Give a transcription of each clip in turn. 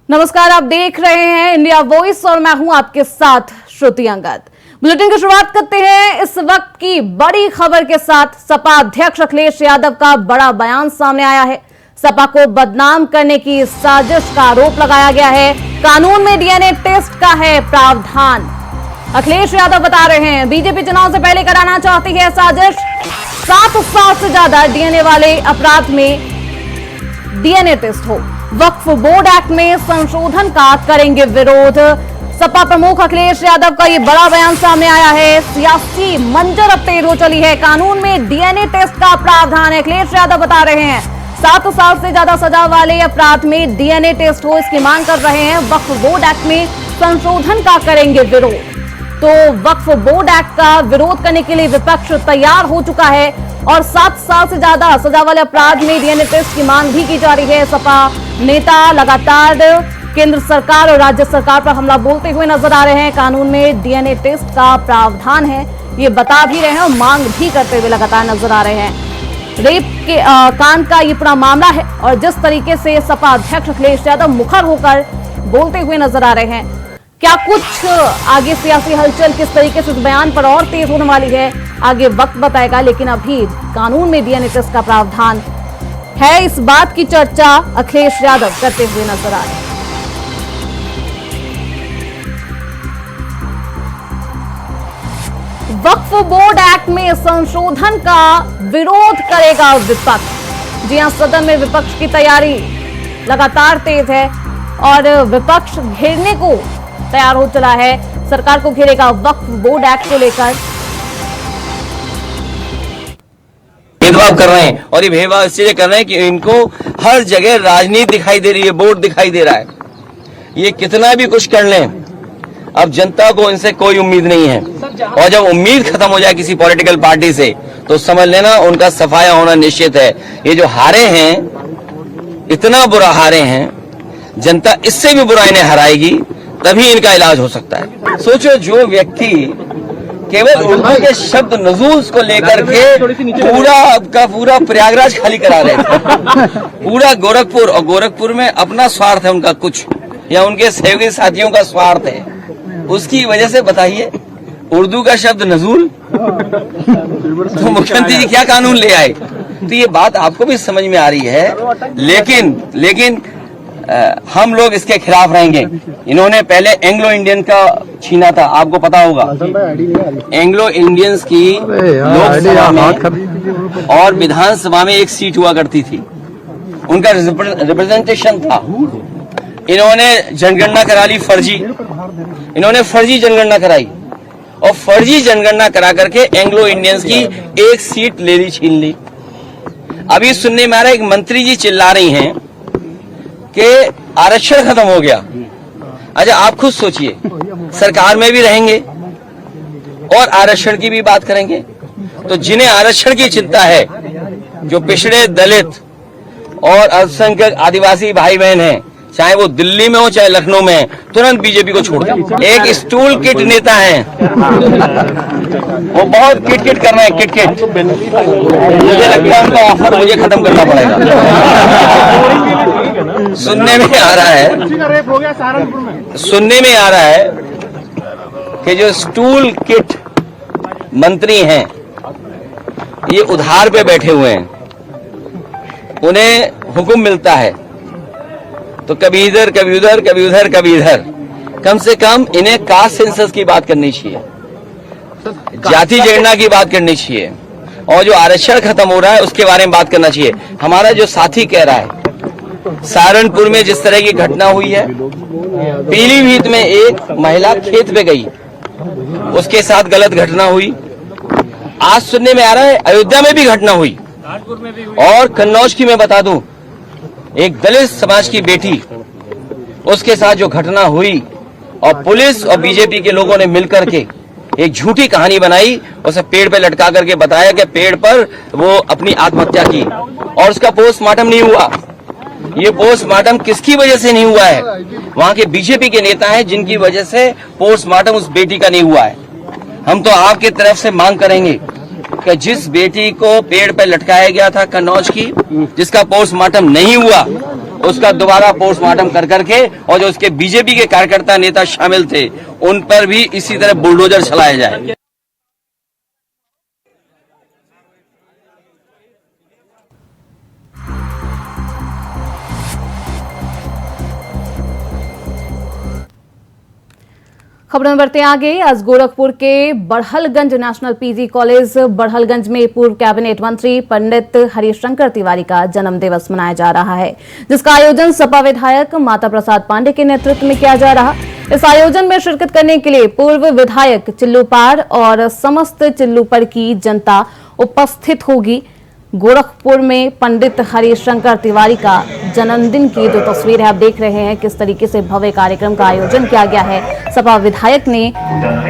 नमस्कार, आप देख रहे हैं इंडिया वॉइस और मैं हूं आपके साथ श्रुति अंगद। बुलेटिन की शुरुआत करते हैं इस वक्त की बड़ी खबर के साथ। सपा अध्यक्ष अखिलेश यादव का बड़ा बयान सामने आया है। सपा को बदनाम करने की साजिश का आरोप लगाया गया है। कानून में डीएनए टेस्ट का है प्रावधान। अखिलेश यादव बता रहे हैं बीजेपी चुनाव से पहले कराना चाहती है साजिश। 7 साल से ज्यादा डीएनए वाले अपराध में डीएनए टेस्ट हो। वक्फ बोर्ड एक्ट में संशोधन का करेंगे विरोध। सपा प्रमुख अखिलेश यादव का ये बड़ा बयान सामने आया है। सियासी मंजर अब तेज हो चली है। कानून में डीएनए टेस्ट का प्रावधान है। अखिलेश यादव बता रहे हैं 7 साल से ज्यादा सजा वाले अपराध में डीएनए टेस्ट हो, इसकी मांग कर रहे हैं। वक्फ बोर्ड एक्ट में संशोधन का करेंगे विरोध। तो वक्फ बोर्ड एक्ट का विरोध करने के लिए विपक्ष तैयार हो चुका है और 7 साल से ज्यादा सजा वाले अपराध में डीएनए टेस्ट की मांग भी की जा रही है। सपा नेता लगातार केंद्र सरकार और राज्य सरकार पर हमला बोलते हुए नजर आ रहे हैं। कानून में डीएनए टेस्ट का प्रावधान है, ये बता भी रहे हैं और मांग भी करते हुए लगातार नजर आ रहे हैं। रेप के कांड का ये पूरा मामला है और जिस तरीके से सपा अध्यक्ष अखिलेश यादव मुखर होकर बोलते हुए नजर आ रहे हैं, क्या कुछ आगे सियासी हलचल किस तरीके से इस बयान पर और तेज होने वाली है, आगे वक्त बताएगा। लेकिन अभी कानून में डीएनए टेस्ट का प्रावधान है, इस बात की चर्चा अखिलेश यादव करते हुए नजर आ रहे हैं। वक्फ बोर्ड एक्ट में संशोधन का विरोध करेगा विपक्ष। जी हां, सदन में विपक्ष की तैयारी लगातार तेज है और विपक्ष घेरने को तैयार हो चला है। सरकार को घेरेगा वक्फ बोर्ड एक्ट को लेकर। भेदभाव कर रहे हैं और ये भेदभाव इसलिए कर रहे हैं कि इनको हर जगह राजनीति दिखाई दे रही है, वोट दिखाई दे रहा है। ये कितना भी कुछ कर लें, अब जनता को इनसे कोई उम्मीद नहीं है और जब उम्मीद खत्म हो जाए किसी पॉलिटिकल पार्टी से तो समझ लेना उनका सफाया होना निश्चित है। ये जो हारे हैं, इतना बुरा हारे हैं, जनता इससे भी बुरा इन्हें हराएगी, तभी इनका इलाज हो सकता है। सोचो, जो व्यक्ति केवल उर्दू के शब्द नजूल को लेकर के पूरा प्रयागराज खाली करा रहे थे, पूरा गोरखपुर, और गोरखपुर में अपना स्वार्थ है उनका कुछ, या उनके सहयोगी साथियों का स्वार्थ है, उसकी वजह से बताइए उर्दू का शब्द नजूल, तो मुख्यमंत्री जी क्या कानून ले आए। तो ये बात आपको भी समझ में आ रही है, लेकिन हम लोग इसके खिलाफ रहेंगे। इन्होंने पहले एंग्लो इंडियन का छीना था, आपको पता होगा। एंग्लो इंडियंस की लोकसभा में और विधानसभा में एक सीट हुआ करती थी, उनका रिप्रेजेंटेशन था। इन्होंने जनगणना करा ली फर्जी, इन्होंने फर्जी जनगणना कराई और फर्जी जनगणना करा करके एंग्लो इंडियंस की एक सीट ले ली, छीन ली। अभी सुनने में आ रहा है एक मंत्री जी चिल्ला रही हैं कि आरक्षण खत्म हो गया। अच्छा, आप खुद सोचिए, सरकार में भी रहेंगे और आरक्षण की भी बात करेंगे, तो जिन्हें आरक्षण की चिंता है, जो पिछड़े दलित और अल्पसंख्यक आदिवासी भाई बहन हैं, चाहे वो दिल्ली में हो चाहे लखनऊ में है, तुरंत बीजेपी को छोड़ दें। एक स्टूल किट नेता हैं, वो बहुत किट कर रहे हैं, किट। मुझे लगता है उनका ऑफर मुझे खत्म करना पड़ेगा। सुनने में आ रहा है कि जो स्टूल किट मंत्री हैं, ये उधार पे बैठे हुए हैं, उन्हें हुक्म मिलता है तो कभी इधर कभी उधर, कभी उधर कभी इधर। कम से कम इन्हें कास्ट सेंसस की बात करनी चाहिए, जाति जनगणना की बात करनी चाहिए, और जो आरक्षण खत्म हो रहा है उसके बारे में बात करना चाहिए। हमारा जो साथी कह रहा है, सहारनपुर में जिस तरह की घटना हुई है, पीलीभीत में एक महिला खेत पे गई, उसके साथ गलत घटना हुई। आज सुनने में आ रहा है अयोध्या में भी घटना हुई, और कन्नौज की मैं बता दूं, एक दलित समाज की बेटी, उसके साथ जो घटना हुई, और पुलिस और बीजेपी के लोगों ने मिलकर के एक झूठी कहानी बनाई, उसे पेड़ पे लटका करके बताया कि पेड़ पर वो अपनी आत्महत्या की, और उसका पोस्टमार्टम नहीं हुआ। ये पोस्टमार्टम किसकी वजह से नहीं हुआ है? वहां के बीजेपी के नेता हैं जिनकी वजह से पोस्टमार्टम उस बेटी का नहीं हुआ है। हम तो आपकी तरफ से मांग करेंगे कि जिस बेटी को पेड़ पर लटकाया गया था कन्नौज की, जिसका पोस्टमार्टम नहीं हुआ, उसका दोबारा पोस्टमार्टम कर करके और जो उसके बीजेपी के कार्यकर्ता नेता शामिल थे उन पर भी इसी तरह बुलडोजर चलाया जाए। खबर में बढ़ते आगे। आज गोरखपुर के Barhalganj national PG college Barhalganj में पूर्व कैबिनेट मंत्री पंडित हरिशंकर तिवारी का जन्म दिवस मनाया जा रहा है, जिसका आयोजन सपा विधायक माता प्रसाद पांडे के नेतृत्व में किया जा रहा। इस आयोजन में शिरकत करने के लिए पूर्व विधायक चिल्लूपार और समस्त चिल्लूपर की जनता उपस्थित होगी। गोरखपुर में पंडित हरिशंकर तिवारी का जन्मदिन की जो तस्वीर है आप देख रहे हैं, किस तरीके से भव्य कार्यक्रम का आयोजन किया गया है। सपा विधायक ने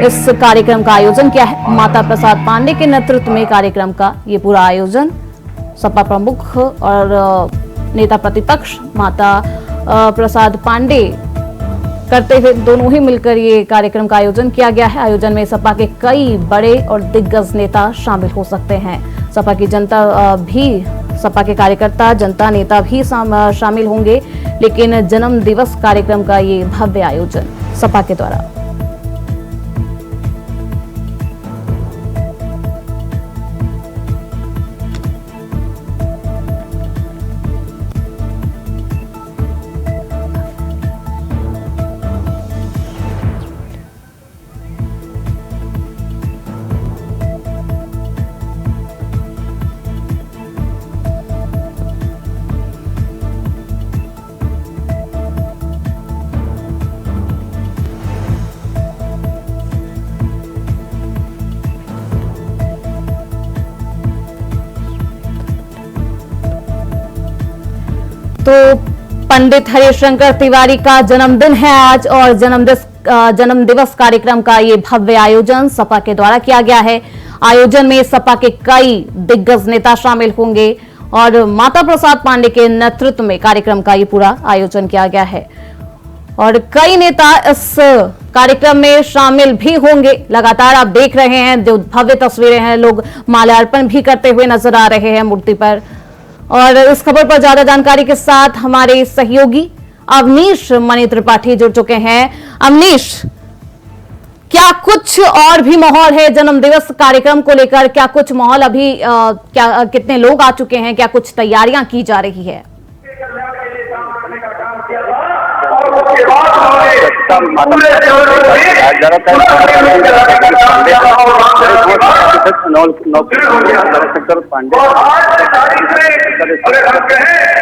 इस कार्यक्रम का आयोजन किया है। माता प्रसाद पांडे के नेतृत्व में कार्यक्रम का ये पूरा आयोजन सपा प्रमुख और नेता प्रतिपक्ष माता प्रसाद पांडे करते हुए दोनों ही मिलकर ये कार्यक्रम का आयोजन किया गया है। आयोजन में सपा के कई बड़े और दिग्गज नेता शामिल हो सकते हैं। सपा की जनता भी, सपा के कार्यकर्ता, जनता, नेता भी शामिल होंगे, लेकिन जन्म दिवस कार्यक्रम का ये भव्य आयोजन सपा के द्वारा। तो पंडित हरिशंकर तिवारी का जन्मदिन है आज और जन्म दिवस कार्यक्रम का ये भव्य आयोजन सपा के द्वारा किया गया है। आयोजन में सपा के कई दिग्गज नेता शामिल होंगे और माता प्रसाद पांडे के नेतृत्व में कार्यक्रम का ये पूरा आयोजन किया गया है और कई नेता इस कार्यक्रम में शामिल भी होंगे। लगातार आप देख रहे हैं जो भव्य तस्वीरें हैं, लोग माल्यार्पण भी करते हुए नजर आ रहे हैं मूर्ति पर। और इस खबर पर ज्यादा जानकारी के साथ हमारे सहयोगी अवनीश मणि त्रिपाठी जुड़ चुके हैं। अवनीश, क्या कुछ और भी माहौल है जन्म दिवस कार्यक्रम को लेकर? क्या कुछ माहौल अभी क्या कितने लोग आ चुके हैं? क्या कुछ तैयारियां की जा रही है?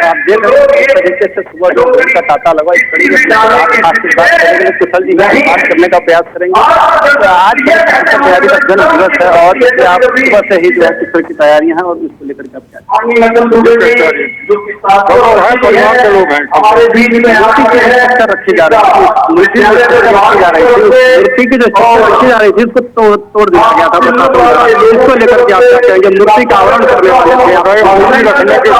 आप देख रहे हैं तरीके से सुबह जो का तांता लगा, इस तरीके से आशीर्वाद कुशल जी बात करने का प्रयास करेंगे। तो आज तैयारी का जन्म दिवस है और आप सुबह से ही जो है कुशल की तैयारियां हैं और उसको लेकर के परिवार के लोग हैं रखी जा रही है, मूर्ति की जो रखी जा रही थी उसको तोड़ दिया गया था। इसको लेकर के आप क्या कहेंगे? मूर्ति का आवरण करने वाले थे, मूर्ति रखने के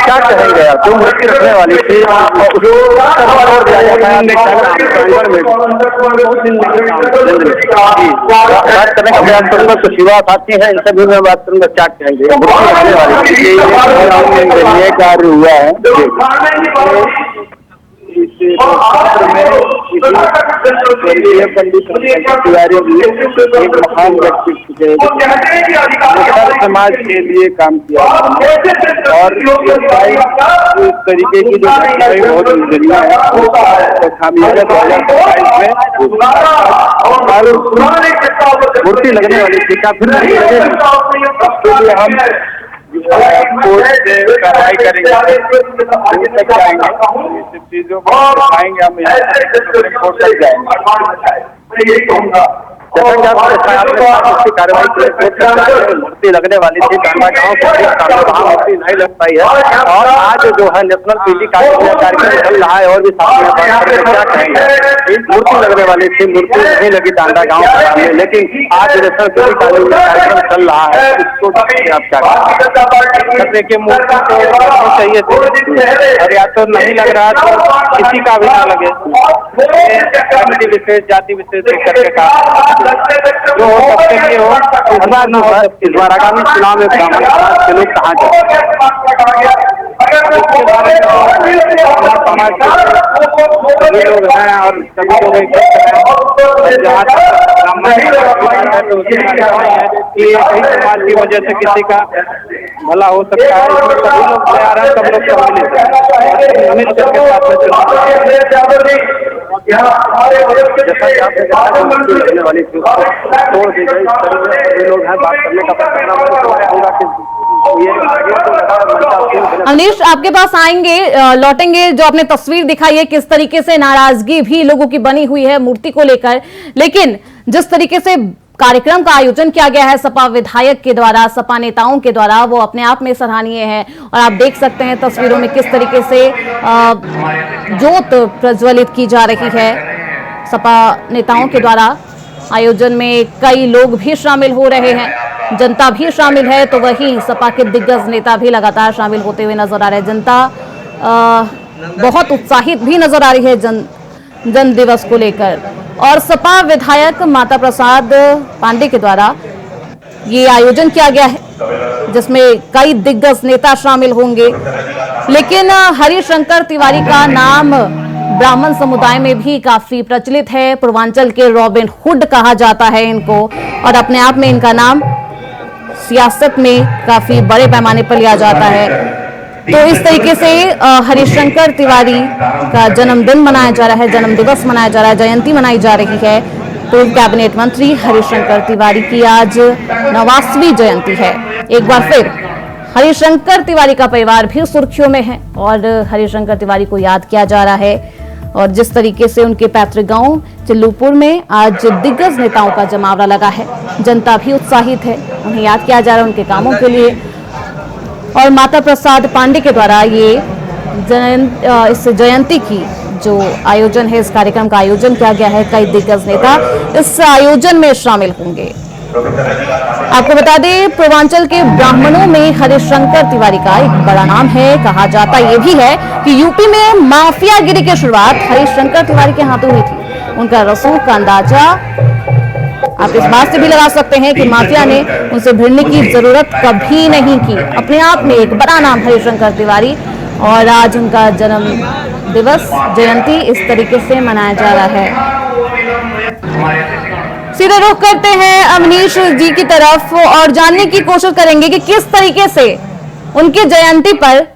क्या कहेंगे आप? जो मूर्ति रखने वाली थी तोड़ दिया बात करने का प्रयास करूंगा। तो शिवा साथी है, इनसे भी मैं बात करूंगा। क्या कहेंगे मूर्ति रखने वाली ये कार्य हुआ है पंडित तिवारी एक महान व्यक्तित्व थे, समाज के लिए काम किया और इस तरीके की जो घटनाएं बहुत दुनिया है तो खामियाजा 2027 में मूर्ति लगने वाली थी। क्या फिर हम कार्रवाई करेंगे, तक जाएंगे, सब चीजों को दिखाएंगे, हम कोर्ट तक जाएंगे। उसकी कार्रवाई मूर्ति लगने वाली थी मूर्ति नहीं लग पाई है और आज जो है नेशनल पीजी कार्यक्रम चल रहा है और भी क्या कहेंगे? मूर्ति लगने वाली थी, मूर्ति नहीं लगी टांडा गाँव में, लेकिन आज नेशनल पीजी कार्यक्रम चल रहा है, इसको आप क्या देखिए? मूर्ति तो चाहिए थी और या तो नहीं लग रहा तो किसी का भी ना लगे, विशेष जाति विशेष करके जो हो सबके लिए हो। इस बार आगामी चुनाव में ब्राह्मण समाज के लोग कहाँ जाए, समाज के सभी लोग हैं और सभी लोग जहाँ तक ब्राह्मण है तो उसकी कि कई समाज की वजह से किसी का भला हो सकता है, इसमें सभी लोग तैयार हैं, सब लोग सम्मिलित हैं मिलकर के साथ में चुनाव जैसा कि आपने कहा रहने वाली तोड़ दी गई, सभी लोग हैं बात करने का होगा कि ये आगे तो अवनीश आपके पास आएंगे, लौटेंगे। जो आपने तस्वीर दिखाई है किस तरीके से नाराजगी भी लोगों की बनी हुई है मूर्ति को लेकर, लेकिन जिस तरीके से कार्यक्रम का आयोजन किया गया है सपा विधायक के द्वारा, सपा नेताओं के द्वारा, वो अपने आप में सराहनीय है। और आप देख सकते हैं तस्वीरों में किस तरीके से ज्योत प्रज्वलित की जा रही है सपा नेताओं के द्वारा। आयोजन में कई लोग भी शामिल हो रहे हैं, जनता भी शामिल है, तो वहीं सपा के दिग्गज नेता भी लगातार शामिल होते हुए नजर आ रहे हैं। जनता बहुत उत्साहित भी नजर आ रही है जन दिवस को लेकर। और सपा विधायक माता प्रसाद पांडे के द्वारा ये आयोजन किया गया है जिसमें कई दिग्गज नेता शामिल होंगे, लेकिन हरिशंकर तिवारी का नाम ब्राह्मण समुदाय में भी काफी प्रचलित है। पूर्वांचल के रॉबिन हुड कहा जाता है इनको, और अपने आप में इनका नाम सियासत में काफी बड़े पैमाने पर लिया जाता है। तो इस तरीके से हरिशंकर तिवारी का जन्मदिन मनाया जा रहा है, जन्म दिवस मनाया जा रहा है, जयंती मनाई जा रही है। पूर्व कैबिनेट मंत्री हरिशंकर तिवारी की आज 90वीं जयंती है। एक बार फिर हरिशंकर तिवारी का परिवार भी सुर्खियों में है और हरिशंकर तिवारी को याद किया जा रहा है। और जिस तरीके से उनके पैतृक गांव चिल्लूपुर में आज दिग्गज नेताओं का जमावड़ा लगा है, जनता भी उत्साहित है, उन्हें याद किया जा रहा है उनके कामों के लिए। और माता प्रसाद पांडे के द्वारा ये इस जयंती की जो आयोजन है, इस कार्यक्रम का आयोजन किया गया है। कई दिग्गज नेता इस आयोजन में शामिल होंगे। आपको बता दें पूर्वांचल के ब्राह्मणों में हरिशंकर तिवारी का एक बड़ा नाम है। कहा जाता यह भी है कि यूपी में माफियागिरी की शुरुआत हरिशंकर तिवारी के हाथों हुई थी। उनका रसूख का अंदाजा आप इस बात से भी लगा सकते हैं कि माफिया ने उनसे भिड़ने की जरूरत कभी नहीं की। अपने आप में एक बड़ा नाम हरिशंकर तिवारी, और आज उनका जन्म दिवस जयंती इस तरीके से मनाया जा रहा है। सीधे रुख करते हैं अवनीश जी की तरफ और जानने की कोशिश करेंगे कि किस तरीके से उनकी जयंती पर,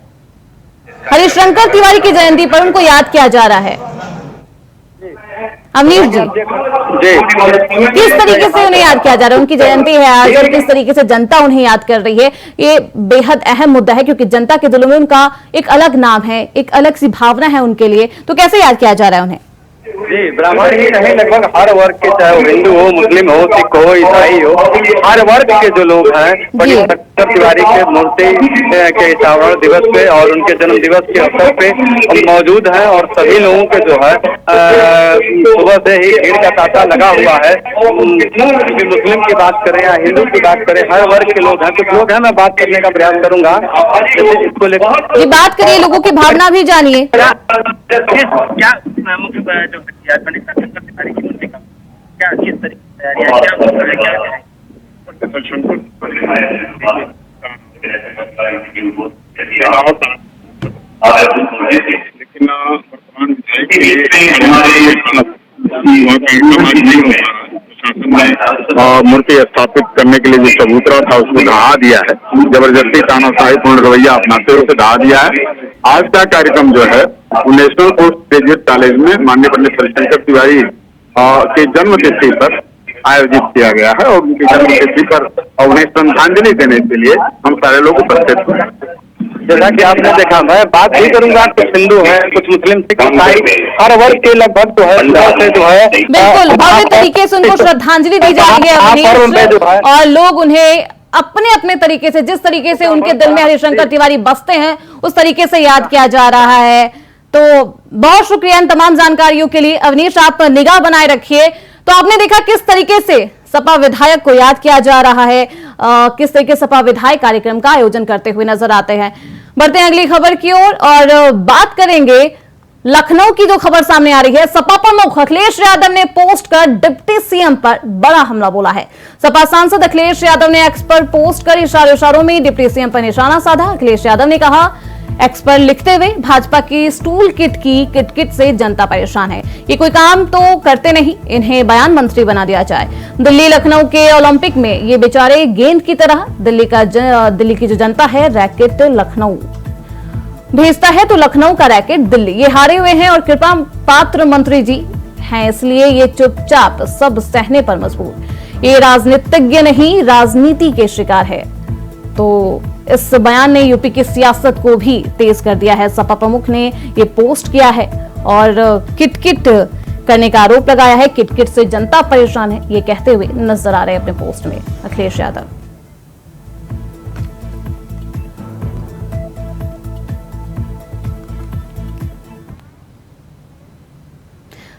हरिशंकर तिवारी की जयंती पर उनको याद किया जा रहा है। अवनीश जी किस तरीके से उन्हें याद किया जा रहा है? उनकी जयंती है आज और किस तरीके से जनता उन्हें याद कर रही है, ये बेहद अहम मुद्दा है क्योंकि जनता के दिलों में उनका एक अलग नाम है, एक अलग सी भावना है उनके लिए। तो कैसे याद किया जा रहा है उन्हें? जी, ब्राह्मण ही नहीं, लगभग हर वर्ग के, चाहे वो हिंदू हो, मुस्लिम हो, सिख हो, ईसाई हो, हर वर्ग के जो लोग हैं हरिशंकर तिवारी के मूर्ति के स्थापना दिवस पे और उनके जन्म दिवस के अवसर पे हम मौजूद हैं। और सभी लोगों के जो है सुबह से ही भीड़ का तांता लगा हुआ है। मुस्लिम की बात करें या हिंदू की बात करें, हर वर्ग के लोग हैं। कुछ लोग हैं, मैं बात करने का प्रयास करूंगा जैसे इसको लेकर। ये बात करिए, लोगों की भावना भी जानिए। क्या मुख्य जो हरिशंकर तिवारी की मूर्ति का क्या किस तरीके की तैयारियां, क्या होता है, क्या लेकिन वर्तमान प्रशासन ने मूर्ति स्थापित करने के लिए जो चबूतरा था उसको ढहा दिया है, जबरदस्ती तानाशाही पूर्ण रवैया अपनाते हुए उसे ढहा दिया है। आज का कार्यक्रम जो है नेशनल पोस्ट ग्रेजुएट कॉलेज में माननीय पंडित हरिशंकर तिवारी के जन्म तिथि पर आयोजित किया गया है और उनकी जन्म तिथि पर उन्हें श्रद्धांजलि देने के लिए हम सारे लोग उपस्थित हुए। जैसा कि आपने देखा, मैं बात भी करूंगा, कुछ हिंदू हैं, कुछ मुस्लिम, सिख, ईसाई, हर वर्ग के लगभग जो है बिल्कुल भव्य तरीके से उनको श्रद्धांजलि दी जा रही है और लोग उन्हें अपने अपने तरीके से, जिस तरीके से उनके दिल में हरिशंकर तिवारी बसते हैं उस तरीके से याद किया जा रहा है। तो बहुत शुक्रिया इन तमाम जानकारियों के लिए। अवनीश, आप निगाह बनाए रखिए। तो आपने देखा किस तरीके से सपा विधायक को याद किया जा रहा है, किस तरीके सपा विधायक कार्यक्रम का आयोजन करते हुए नजर आते हैं। बढ़ते हैं अगली खबर की ओर और बात करेंगे लखनऊ की जो खबर सामने आ रही है, सपा प्रमुख अखिलेश यादव ने पोस्ट कर डिप्टी सीएम पर बड़ा हमला बोला है। सपा सांसद अखिलेश यादव ने एक्स पर पोस्ट कर इशारों में डिप्टी सीएम पर निशाना साधा। अखिलेश यादव ने कहा, एक्स पर लिखते हुए, भाजपा की स्टूल किट की किट से जनता परेशान है, ये कोई काम तो करते नहीं, इन्हें बयान मंत्री बना दिया जाए। दिल्ली लखनऊ के ओलंपिक में ये बेचारे गेंद की तरह, दिल्ली की जो जनता है रैकेट लखनऊ भेजता है तो लखनऊ का रैकेट दिल्ली, ये हारे हुए हैं और कृपा पात्र मंत्री जी हैं, इसलिए ये चुपचाप सब सहने पर मजबूर। ये राजनीतिज्ञ नहीं, राजनीति के शिकार है। तो इस बयान ने यूपी की सियासत को भी तेज कर दिया है। सपा प्रमुख ने ये पोस्ट किया है और किट करने का आरोप लगाया है। किट से जनता परेशान है, ये कहते हुए नजर आ रहे हैं अपने पोस्ट में अखिलेश यादव।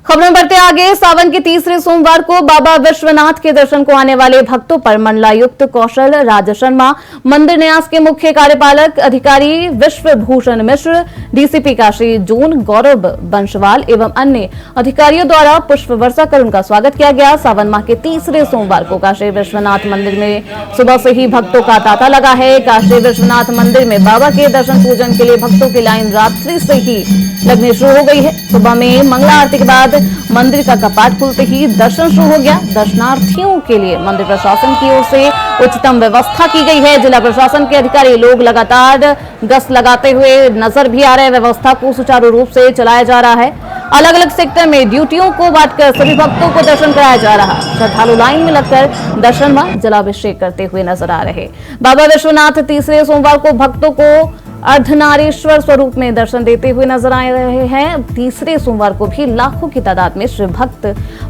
खबरें बढ़ते आगे। सावन के तीसरे सोमवार को बाबा विश्वनाथ के दर्शन को आने वाले भक्तों पर मंडलायुक्त कौशल राज शर्मा, मंदिर न्यास के मुख्य कार्यपालक अधिकारी विश्वभूषण मिश्र, डीसीपी काशी जोन गौरव बंशवाल एवं अन्य अधिकारियों द्वारा पुष्प वर्षा कर उनका स्वागत किया गया। सावन माह के तीसरे सोमवार को काशी विश्वनाथ मंदिर में सुबह से ही भक्तों का तांता लगा है। काशी विश्वनाथ मंदिर में बाबा के दर्शन पूजन के लिए भक्तों की लाइन रात्रि से ही लगनी शुरू हो गई है। सुबह में मंगला आरती के बाद मंदिर का कपाट खुलते ही दर्शन शुरू हो गया। दर्शनार्थियों के लिए मंदिर प्रशासन की ओर से उच्चतम व्यवस्था की गई है। जिला प्रशासन के अधिकारी लोग लगातार गश्त लगाते हुए नजर भी आ रहे हैं। व्यवस्था को सुचारू रूप से चलाया जा रहा है। अलग अलग सेक्टर में ड्यूटियों को बांटकर सभी भक्तों को दर्शन कराया जा रहा। श्रद्धालु लाइन में लगकर दर्शन व जलाभिषेक करते हुए नजर आ रहे। बाबा विश्वनाथ तीसरे सोमवार को भक्तों को अर्धनारीश्वर स्वरूप में दर्शन देते हुए नजर आ रहे हैं। तीसरे सोमवार को भी लाखों की तादाद में शिव भक्त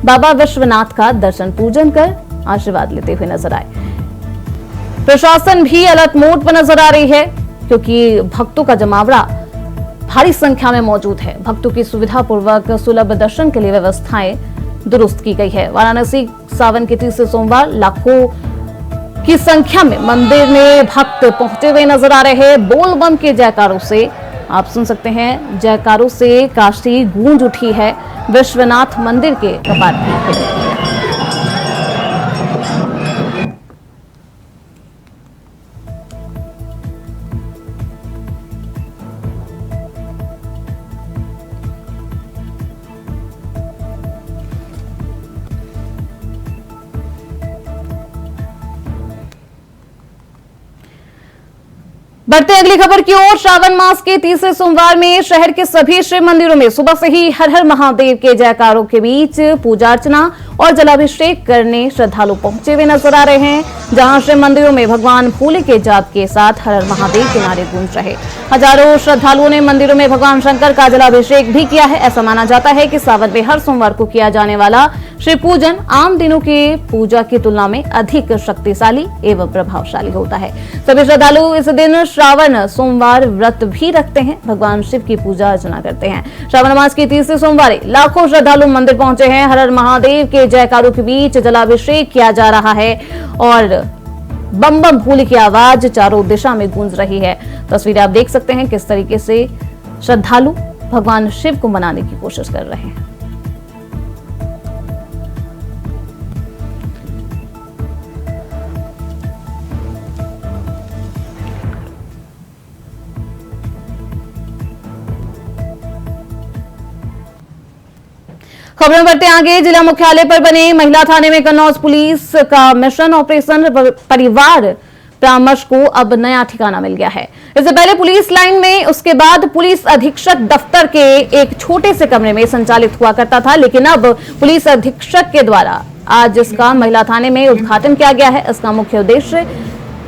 बाबा विश्वनाथ का दर्शन पूजन कर आशीर्वाद लेते हुए नजर आए। प्रशासन भी अलर्ट मोड पर नजर आ रही है, क्योंकि भक्तों का जमावड़ा भारी संख्या में मौजूद है। भक्तों की सुविधा पूर्वक सुलभ दर्शन के लिए व्यवस्थाएं दुरुस्त की गई है। वाराणसी सावन के तीसरे सोमवार लाखों की संख्या में मंदिर में भक्त पहुंचे हुए नजर आ रहे हैं। बोल बम के जयकारों से आप सुन सकते हैं, जयकारों से काशी गूंज उठी है। विश्वनाथ मंदिर के कपाट भी खुले। बढ़ते अगली खबर की ओर। श्रावण मास के तीसरे सोमवार में शहर के सभी शिव मंदिरों में सुबह से ही हर हर महादेव के जयकारों के बीच पूजा अर्चना और जलाभिषेक करने श्रद्धालु पहुंचे हुए नजर आ रहे हैं। जहां शिव मंदिरों में भगवान भोले के जाप के साथ हर हर महादेव के नारे गूंज रहे। हजारों श्रद्धालुओं ने मंदिरों में भगवान शंकर का जलाभिषेक भी किया है। ऐसा माना जाता है कि सावन में हर सोमवार को किया जाने वाला शिव पूजन आम दिनों की पूजा की तुलना में अधिक शक्तिशाली एवं प्रभावशाली होता है। सभी श्रद्धालु इस दिन श्रावण सोमवार व्रत भी रखते हैं, भगवान शिव की पूजा अर्चना करते हैं। श्रावण मास की तीसरे सोमवार लाखों श्रद्धालु मंदिर पहुंचे हैं। हर हर महादेव के जयकारों के बीच जलाभिषेक किया जा रहा है और बम बम भोले की आवाज चारों दिशा में गूंज रही है। तस्वीरें आप देख सकते हैं किस तरीके से श्रद्धालु भगवान शिव को मनाने की कोशिश कर रहे हैं। खबरें बढ़ते आगे। जिला मुख्यालय पर बने महिला थाने में कन्नौज पुलिस का मिशन ऑपरेशन परिवार परामर्श को अब नया ठिकाना मिल गया है। इससे पहले पुलिस लाइन में, उसके बाद पुलिस अधीक्षक दफ्तर के एक छोटे से कमरे में संचालित हुआ करता था, लेकिन अब पुलिस अधीक्षक के द्वारा आज इसका महिला थाने में उद्घाटन किया गया है। इसका मुख्य उद्देश्य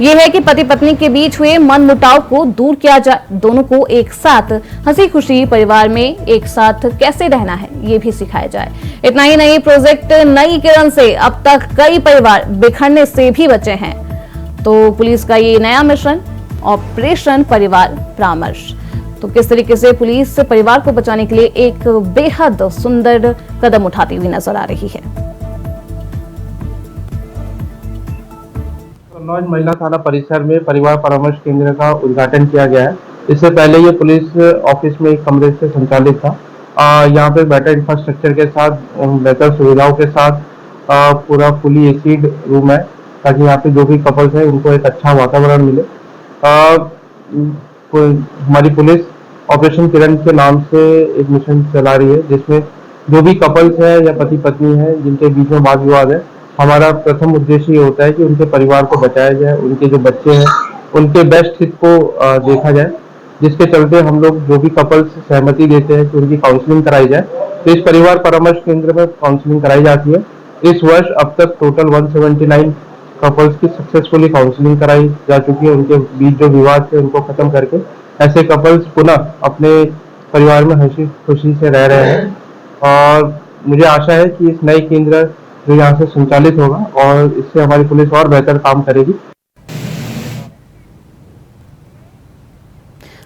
यह है कि पति पत्नी के बीच हुए मनमुटाव को दूर किया जाए, दोनों को एक साथ हंसी खुशी परिवार में एक साथ कैसे रहना है ये भी सिखाया जाए। इतना ही नहीं, प्रोजेक्ट नई किरण से अब तक कई परिवार बिखरने से भी बचे हैं। तो पुलिस का ये नया मिशन ऑपरेशन परिवार परामर्श, तो किस तरीके से पुलिस परिवार को बचाने के लिए एक बेहद सुंदर कदम उठाती हुई नजर आ रही है। कन्नौज महिला थाना परिसर में परिवार परामर्श केंद्र का उद्घाटन किया गया है। इससे पहले ये पुलिस ऑफिस में एक कमरे से संचालित था। यहाँ पे बेटर इंफ्रास्ट्रक्चर के साथ, बेहतर सुविधाओं के साथ पूरा फुली एसीड रूम है, ताकि यहाँ पे जो भी कपल्स हैं उनको एक अच्छा वातावरण मिले। हमारी पुलिस ऑपरेशन किरण के नाम से एक मिशन चला रही है, जिसमें जो भी कपल्स हैं या पति पत्नी हैं जिनके बीच में वाद विवाद है, हमारा प्रथम उद्देश्य ये होता है कि उनके परिवार को बचाया जाए, उनके जो बच्चे हैं उनके बेस्ट हित को देखा जाए, जिसके चलते हम लोग जो भी कपल्स सहमति देते हैं कि उनकी काउंसलिंग कराई जाए, तो इस परिवार परामर्श केंद्र में काउंसलिंग कराई जाती है। इस वर्ष अब तक टोटल 179 कपल्स की सक्सेसफुली काउंसलिंग कराई जा चुकी है। उनके बीच जो विवाद थे उनको खत्म करके ऐसे कपल्स पुनः अपने परिवार में हंसी खुशी से रह रहे हैं, और मुझे आशा है कि इस नए केंद्र जो यहाँ से संचालित होगा और इससे हमारी पुलिस और बेहतर काम करेगी।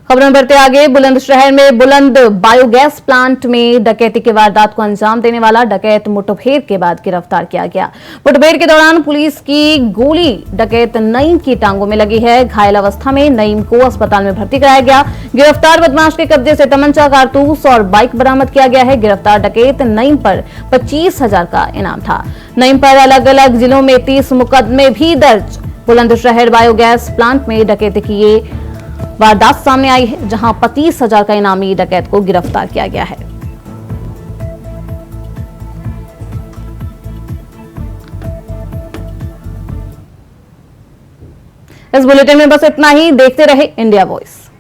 खबरों में बढ़ते आगे, बुलंदशहर में बुलंद बायोगैस प्लांट में डकैती की वारदात को अंजाम देने वाला डकैत मुठभेड़ के बाद गिरफ्तार किया गया। मुठभेड़ के दौरान पुलिस की गोली डकैत नईम की टांगों में लगी है। घायल अवस्था में नईम को अस्पताल में भर्ती कराया गया। गिरफ्तार बदमाश के कब्जे से तमंचा, कारतूस और बाइक बरामद किया गया है। गिरफ्तार डकैत नईम पर 25,000 का इनाम था। नईम पर अलग अलग जिलों में 30 मुकदमे भी दर्ज। बुलंदशहर बायोगैस प्लांट में डकैती की ये वारदात सामने आई है, जहां 25,000 का इनामी डकैत को गिरफ्तार किया गया है। इस बुलेटिन में बस इतना ही। देखते रहे इंडिया वॉइस।